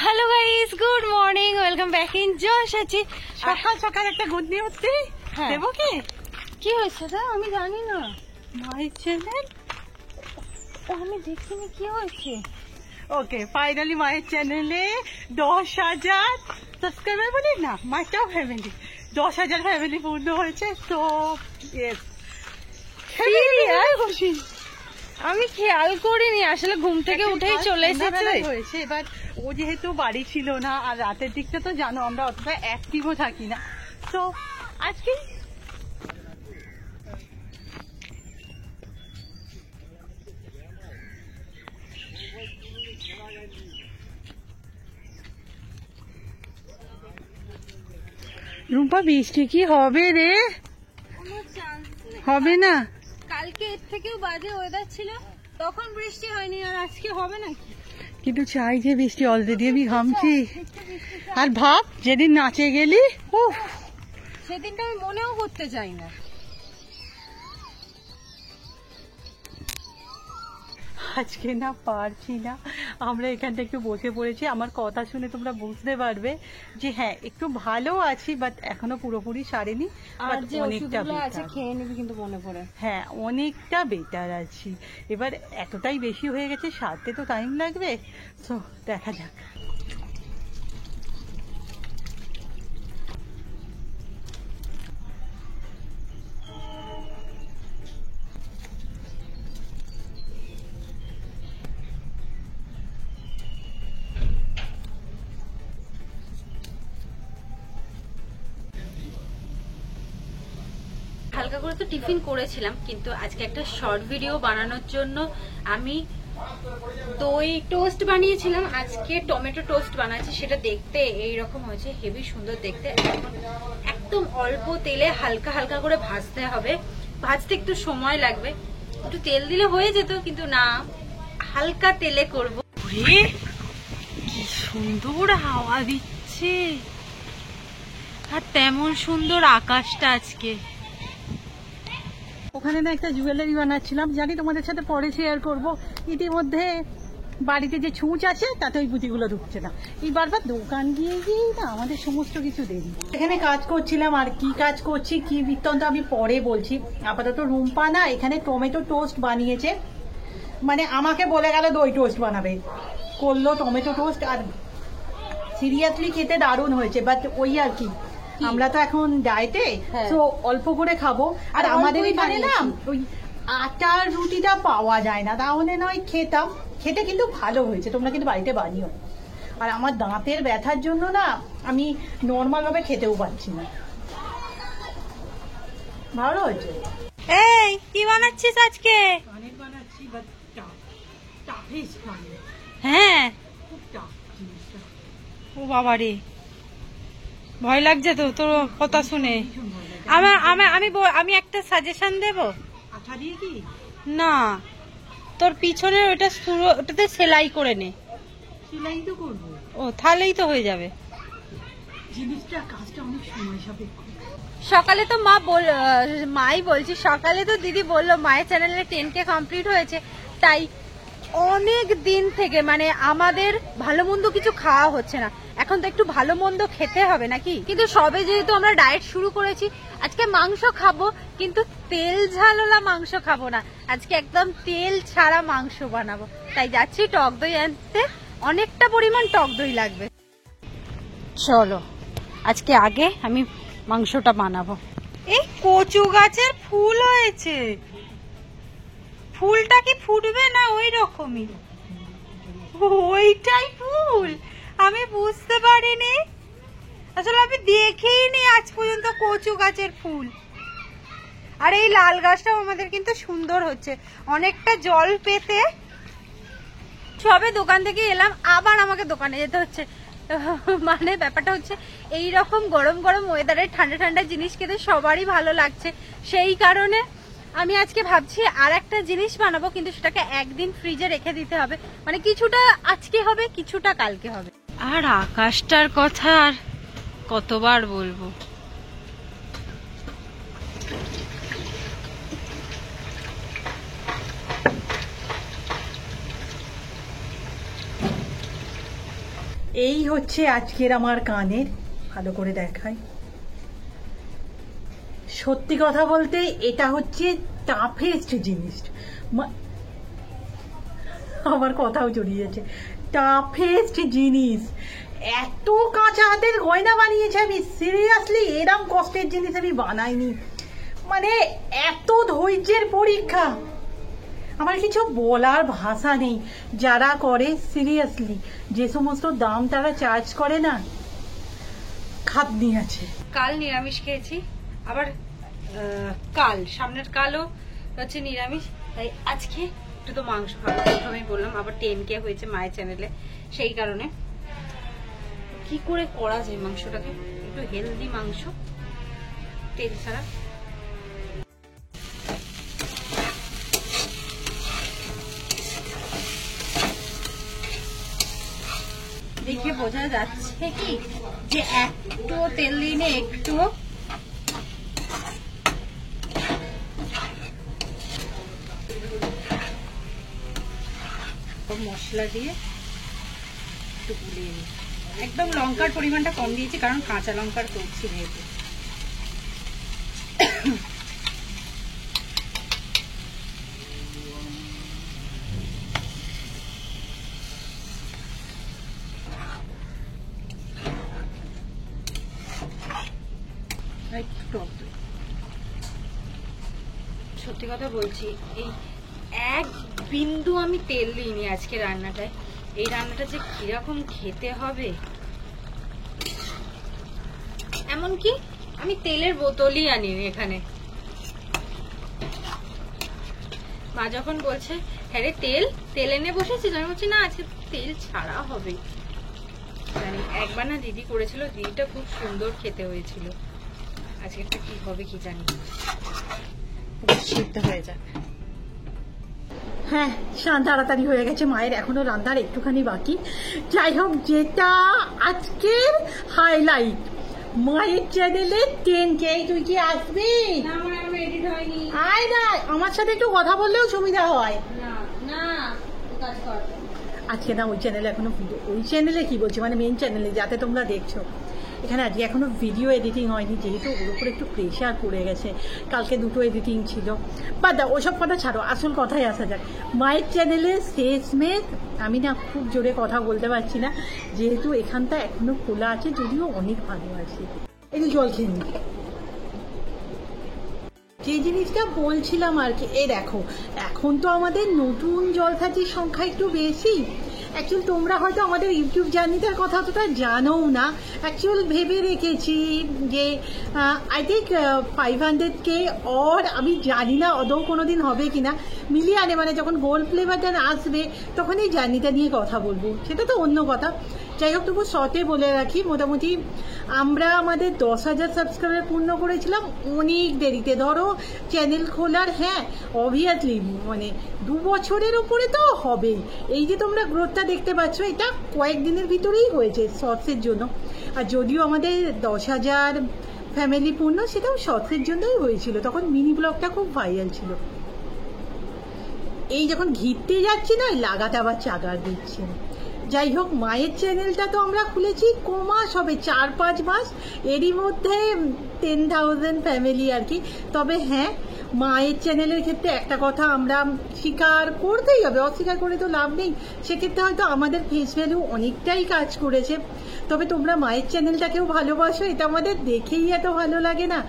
Hello guys, good morning, welcome back in Josh আছি। সকাল সকাল একটা গুড নিউজ দিই, দেবো কি? কি হয়েছে তা আমি জানি না। মায়ের চ্যানেল আমি দেখিনি, কি হয়েছে? ওকে, ফাইনালি মায়ের চ্যানেলে 10,000 সাবস্ক্রাইবার, বলি না মাইটাও ফ্যামিলি, 10,000 ফ্যামিলি পূর্ণ হয়েছে। তো খুশি। আমি খেয়াল করিনি, আসলে ঘুম থেকে উঠেই চলে এসেছে। হয়েছে এবার ও যেহেতু বাড়ি ছিল না, আর রাতের দিকটা তো জানো আমরা অতটা অ্যাক্টিভও থাকি না, তো আজকে রুম্পা বৃষ্টি কি হবে রে? হবে না। কালকে এর থেকেও বাজে ওয়েদার ছিল, তখন বৃষ্টি হয়নি, আর আজকে হবে নাকি? কিন্তু চাই যে বৃষ্টি, অলরেডি আমি ঘামছি। আর ভাব যেদিন নাচে গেলি, উফ, সেদিনটা আমি মনেও করতে চাই না। আজকে না পারছি না। আমরা এখানটা একটু বসে পড়েছি, আমার কথা শুনে তোমরা বুঝতে পারবে যে হ্যাঁ একটু ভালো আছি, বাট এখনো পুরোপুরি সারেনি। আর যে ওষুধগুলো আছে খেয়ে নিবি কিন্তু মনে পড়ে। হ্যাঁ, অনেকটা বেটার আছি। এবার এতটাই বেশি হয়ে গেছে, সারতে তো টাইম লাগবে, তো দেখা যাক। হালকা করে তো টিফিন করেছিলাম, কিন্তু আজকে একটা শর্ট ভিডিও বানানোর জন্য আমি দই টোস্ট বানিয়েছিলাম। আজকে টমেটো টোস্ট বানাচ্ছি, সেটা দেখতে এইরকম হয়েছে, হেভি সুন্দর দেখতে। এখন একদম অল্প তেলে হালকা হালকা করে ভাজতে হবে, ভাজতে একটু সময় লাগবে। একটু তেল দিলে হয়ে যেত, কিন্তু না, হালকা তেলে করবো। কি সুন্দর হাওয়া দিচ্ছে, আর তেমন সুন্দর আকাশটা আজকে। ওখানে না একটা জুয়েলারি বানাচ্ছিলাম, জানি তোমাদের সাথে পরে শেয়ার করবো। ইতিমধ্যে বাড়িতে যে ছুঁচ আছে তাতে ওই পুঁতিগুলো ঢুকছে না, এই বারবার দোকান গিয়ে গিয়ে না আমাদের সমস্ত কিছু দেরি। এখানে কাজ করছিলাম, আর কি কাজ করছি কি বৃত্তান্ত আমি পরে বলছি। আপাতত রুম্পা না এখানে টমেটো টোস্ট বানিয়েছে, মানে আমাকে বলে গেল দই টোস্ট বানাবে, করলো টমেটো টোস্ট, আর সিরিয়াসলি খেতে দারুণ হয়েছে। বাট ওই আর কি, আমরা তো এখন ডায়েটে, তো অল্প করে খাবো। আর আমাদের এখানে না ওই আটার রুটিটা পাওয়া যায় না, তাহলে নয় খেতাম, খেতে কিন্তু ভালো হয়েছে। তোমরা কিন্তু বাড়িতে বানিও। আর আমার দাঁতের ব্যথার জন্য না আমি নর্মাল ভাবে খেতেও পারছি না। ভালো হয়েছে। এই কি বানাচ্ছিস আজকে? পনির বানাচ্ছি, বাট টাফিস পনির। হ্যাঁ, খুব টাফ জিনিসটা। ও বাবা রে, ভয় লাগছে তো তোর কথা শুনে। আমি একটা সাজেশন দেব। আঠা দিয়ে কি? না, তোর পিছনের ওটাতে সেলাই করে নে। সেলাই তো করবো। ও, তাহলেই তো হয়ে যাবে। জিনিসটা কাজটা অনেক সময় সাপেক্ষ। সকালে তো মাই বলছি, সকালে তো দিদি বললো মায়ের চ্যানেলে 10K কমপ্লিট হয়েছে, তাই অনেক দিন থেকে মানে আমাদের ভালো মন্দ কিছু খাওয়া হচ্ছে না। এখন তো একটু ভালো মন্দ খেতে হবে নাকি, কিন্তু সবে যেহেতু আমরা ডায়েট শুরু করেছি, আজকে মাংস খাবো, কিন্তু তেল ঝালওয়ালা মাংস খাবো না, আজকে একদম তেল ছাড়া মাংস বানাবো। তাই যাচ্ছি টক দই আনতে, অনেকটা পরিমাণ টক দই লাগবে। চলো আজকে আগে আমি মাংসটা বানাবো। এই কচু গাছের ফুল হয়েছে, ফুলটা কি ফুটবে না ওই রকমই? ওইটাই ফুল, আমি বুঝতে পারিনি, আসলে আমি দেখিনি আজ পর্যন্ত কচু গাছের ফুল। আর এই লাল গাছটাও আমাদের কিন্তু সুন্দর হচ্ছে, অনেকটা জল পেতে। সবে দোকান থেকে এলাম, আবার আমাকে দোকানে যেতে হচ্ছে। মানে ব্যাপারটা হচ্ছে এইরকম গরম গরম ওয়েদারে ঠান্ডা ঠান্ডা জিনিস খেতে সবারই ভালো লাগছে, সেই কারণে আমি আজকে ভাবছি আর একটা জিনিস বানাবো, কিন্তু সেটাকে একদিন ফ্রিজে রেখে দিতে হবে, মানে কিছুটা আজকে হবে কিছুটা কালকে হবে। আর আকাশটার কথা আর কতবার বলবো। এই হচ্ছে আজকের আমার কানের, ভালো করে দেখাই। সত্যি কথা বলতে এটা হচ্ছে টাফেস্ট জিনিস, আমার কথাও জড়িয়েছে, টাফেস্ট জিনিস। এত কাঁচা হাতের গয়না বানিয়েছে, আমি সিরিয়াসলি এরম কষ্টের জিনিস আমি বানাইনি, মানে এত ধৈর্যের পরীক্ষা, আমার কিছু বলার ভাষা নেই। যারা করে সিরিয়াসলি যে সমস্ত দাম তারা চার্জ করে না, খাতনি আছে। কাল নিরামিষ খেয়েছি, আবার কাল সামনের কালও হচ্ছে নিরামিষ, তাই আজকে একটু তো মাংস খাবো। প্রথমেই বললাম আবার 10K হয়েছে মায়ের চ্যানেলে, সেই কারণে কি করে করা যায় মাংসটাকে একটু হেলদি মাংস তেল ছাড়া। দেখে বোঝা যাচ্ছে কি যে একটু তেল দিনে একটু মশলা দিয়ে একটু গুলিয়ে নিই। একদম লঙ্কার পরিমাণটা কম দিয়েছি, কারণ কাঁচা লঙ্কার করছি যেহেতু। সত্যি কথা বলছি, এই এক বিন্দু আমি তেল দিইনি আজকে রান্নাটায়। এই রান্নাটা যে কিরকম খেতে হবে, এমনকি আমি তেলের বোতলই আনিনি এখানে। মা যখন বলছে হ্যাঁ রে তেল এনে বসেছিস, আমি বলছি না আজকে তেল ছাড়া হবে। জানি একবার না দিদি করেছিল, দিদিটা খুব সুন্দর খেতে হয়েছিল। আজকে একটা কি হবে কি জানি, সিদ্ধ হয়ে যাক। হ্যাঁ, তাড়াতাড়ি হয়ে গেছে, মায়ের এখনো রান্নার একটুখানি বাকি। যাই হোক, যেটা আজকের হাইলাইট, মায়ের চ্যানেলে 10K। তুই কি আসবি? আয় না, আমার সাথে একটু কথা বললেও সুবিধা হয়। আজকে না ওই চ্যানেলে এখনো, ওই চ্যানেলে কি বলছি মানে মেন চ্যানেলে যাতে তোমরা দেখছো, এখানে আজকে এখনো ভিডিও এডিটিং হয়নি, যেহেতু ওর উপরে একটু প্রেশার পড়ে গেছে। কালকে 2টো এডিটিং ছিল, বাদ দাও ওসব কথা ছাড়ো, আসল কথায় আসা যাক। মায়ের চ্যানেলে শেষমেশ, আমি না খুব জোরে কথা বলতে পারছি না, যেহেতু এখানটা এখনো খোলা আছে, যদিও অনেক ভালো আছে। এই জল খেয়ে নি। যে জিনিসটা বলছিলাম আর কি, এই দেখো এখন তো আমাদের নতুন জলখাচির সংখ্যা একটু বেশি। অ্যাকচুয়ালি তোমরা হয়তো আমাদের ইউটিউব জার্নিটার কথা অতটা জানোও না। অ্যাকচুয়াল ভেবে রেখেছি যে আই থিঙ্ক 500K, অর আমি জানি না আদৌ কোনোদিন হবে কিনা, মিলিয়ে আনে মানে যখন গোল্ড প্লে বাটন আসবে তখন এই জার্নিটা নিয়ে কথা বলবো, সেটা তো অন্য কথা। যাই হোক, তবু শর্টে বলে রাখি, মোটামুটি আমরা আমাদের 10,000 সাবস্ক্রাইবার পূর্ণ করেছিলাম অনেক দেরিতে, ধরো চ্যানেল খোলার, হ্যাঁ অবভিয়াসলি মানে 2 বছরের উপরে তো হবেই। এই যে তোমরা গ্রোথটা দেখতে পাচ্ছ, এটা কয়েকদিনের ভিতরেই হয়েছে শর্টসের জন্য। আর যদিও আমাদের 10,000 ফ্যামিলি পূর্ণ, সেটাও শর্টসের জন্যই হয়েছিল, তখন মিনি ব্লগটা খুব ভাইরাল ছিল। এই যখন ঘিরতে যাচ্ছি না, লাগাতে আবার চাগার দিচ্ছে। যাই হোক, মায়ের চ্যানেলটা তো আমরা খুলেছি মাস হবে, 4-5 মাস, এরই মধ্যে 10,000 ফ্যামিলি আর কি। তবে হ্যাঁ, মায়ের চ্যানেলের ক্ষেত্রে একটা কথা আমরা স্বীকার করতেই হবে, অস্বীকার করে তো লাভ নেই। সেক্ষেত্রে হয়তো আমাদের ফেস ভ্যালু অনেকটাই কাজ করেছে। তবে তোমরা মায়ের চ্যানেলটাকেও ভালোবাসো, এটা আমাদের দেখেই এত ভালো লাগে না।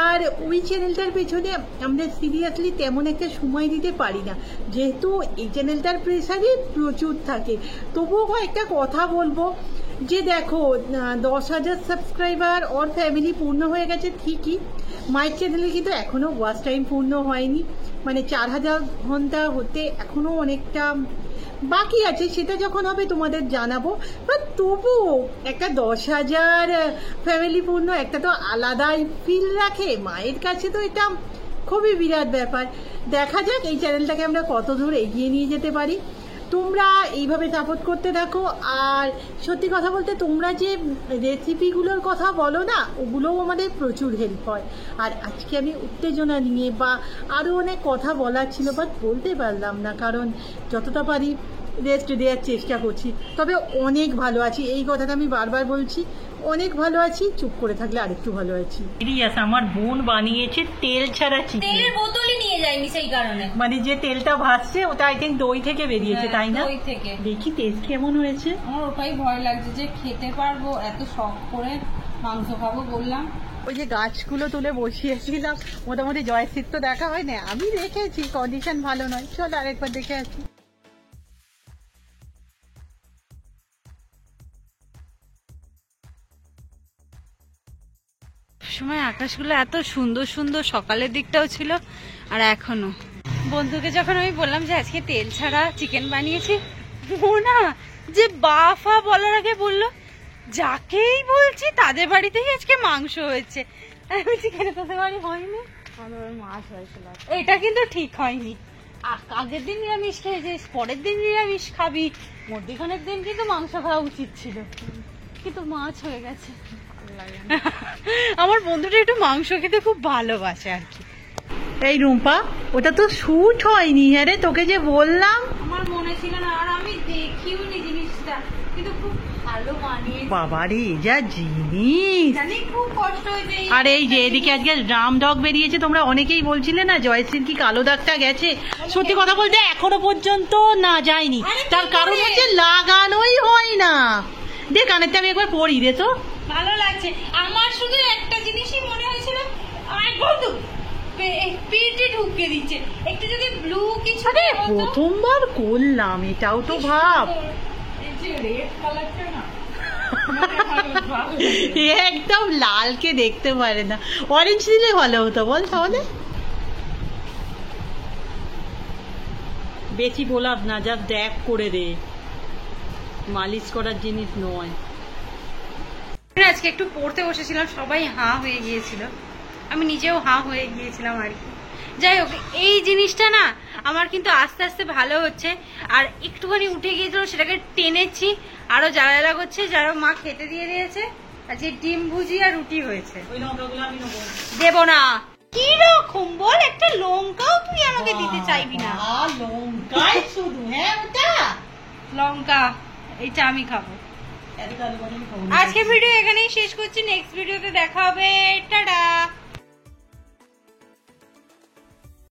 আর ওই চ্যানেলটার পেছনে আমরা সিরিয়াসলি তেমন একটা সময় দিতে পারি না, যেহেতু এই চ্যানেলটার প্রেসারই প্রচুর থাকে। তবুও একটা কথা বলবো যে দেখো, 10,000 সাবস্ক্রাইবার ওর ফ্যামিলি পূর্ণ হয়ে গেছে ঠিকই, মায়ের চ্যানেলে কিন্তু এখনো ওয়াচ টাইম পূর্ণ হয়নি, মানে 4,000 ঘন্টা হতে এখনো অনেকটা বাকি আছে। সেটা যখন হবে তোমাদের জানাবো। বাট তবুও একটা 10,000 ফ্যামিলি পূর্ণ একটা তো আলাদাই ফিল রাখে, মায়ের কাছে তো এটা খুবই বিরাট ব্যাপার। দেখা যাক এই চ্যানেলটাকে আমরা কত দূর এগিয়ে নিয়ে যেতে পারি। তোমরা এইভাবে সাপোর্ট করতে থাকো। আর সত্যি কথা বলতে তোমরা যে রেসিপিগুলোর কথা বলো না, ওগুলোও আমাদের প্রচুর হেল্প হয়। আর আজকে আমি উত্তেজনা নিয়ে বা আরও অনেক কথা বলার ছিল, বাট বলতে পারলাম না, কারণ যতটা পারি রেস্ট দেওয়ার চেষ্টা করছি। তবে অনেক ভালো আছি, এই কথাটা আমি বারবার বলছি, অনেক ভালো আছি। চুপ করে থাকলে আরেকটু ভালো আছি। আমার বোন বানিয়েছে তেল ছাড়া চিকেন। তেলের বোতলই নিয়ে যায়নি সেই কারণে, মানে যে তেলটা ভাসছে ওটা আই থিঙ্ক দই থেকে বেরিয়েছে, তাই না? দই থেকে। দেখি টেস্ট কেমন হয়েছে। আমার ওটাই ভয় লাগছে যে খেতে পারবো, এত শখ করে মাংস খাবো বললাম। ওই যে গাছগুলো তুলে বসিয়েছিলাম, মোটামুটি জয়শ্রীর তো দেখা হয় না, আমি দেখেছি কন্ডিশন ভালো নয়। চল আরেকবার দেখে আসি। সময় আকাশগুলো এত সুন্দর সুন্দর, সকালের দিকটাও ছিল আর এখনো। বন্ধুকে যখন আমি বললাম যে আজকে তেল ছাড়া চিকেন বানিয়েছি, ও না যে বাফা বলার আগে বললো যাকেই বলছি তাদের বাড়িতেই আজকে মাংস হয়েছে। আমি বলছি কেন তোদের বাড়ি হয়নি? মাছ হয়েছিল। এটা কিন্তু ঠিক হয়নি। আগের দিন নিরামিষ খেয়েছিস, পরের দিন নিরামিষ খাবি, মধ্যিখানের দিন কিন্তু মাংস খাওয়া উচিত ছিল, কিন্তু মাছ হয়ে গেছে। আমার বন্ধুটা একটু মাংস খেতে খুব ভালোবাসে আর কি। এই রুম্পা, ওটা তো শুট হয়নি। হ্যাঁ রে, তোকে যে বললাম। আমার মনে ছিল না, আর আমি দেখিও নি জিনিসটা, কিন্তু খুব ভালো বানিয়েছে। বাবারে যা জিনিস, জানি খুব কষ্ট হয়েছে। আর এই যে এদিকে আজকে রাম ডগ বেরিয়েছে, তোমরা অনেকেই বলছিলে না জয়শ্রীর কি কালো দাগটা গেছে। সত্যি কথা বলতে এখনো পর্যন্ত না যায়নি, তার কারণ হচ্ছে লাগানোই হয় না। দে কানেরটা আমি একবার পরি রে। তো ভালো লাগছে আমার, শুধু একটা জিনিসই মনে হয়েছিল, আমার বন্ধু পেটে ঢুকিয়ে দিচ্ছে, একটু যদি ব্লু কিছু প্রথমবার করলাম, এটাও তো ভাব। রেড কালারটা না একদম লালকে দেখতে পারে না, অরেঞ্জ দিলে ভালো হতো বল। তাহলে বেশি গোলাপ না, যা দেখ করে দে, মালিশ করার জিনিস নয়। আজকে একটু পড়তে বসেছিলাম, সবাই হাঁ হয়ে গিয়েছিল, আমি নিজেও হাঁ হয়ে গিয়েছিলাম আর কি। যাই হোক, এই জিনিসটা না আমার কিন্তু আস্তে আস্তে ভালো হচ্ছে। আর একটুখানি উঠে গিয়েছিল, সেটাকে টেনেছি, আরো জ্বালা জ্বালা করছে, যারা মা খেতে দিয়ে দিয়েছে। আর যে ডিম ভুজি আর রুটি হয়েছে, দেব না। কি রকম বল, একটা লঙ্কাও তুই আমাকে দিতে চাইবি না? লঙ্কাই শুধু, হ্যাঁ ওটা লঙ্কা, এইটা আমি খাবো। আজকে ভিডিও এখানেই শেষ করছি, নেক্সট ভিডিওতে দেখা হবে, টাটা।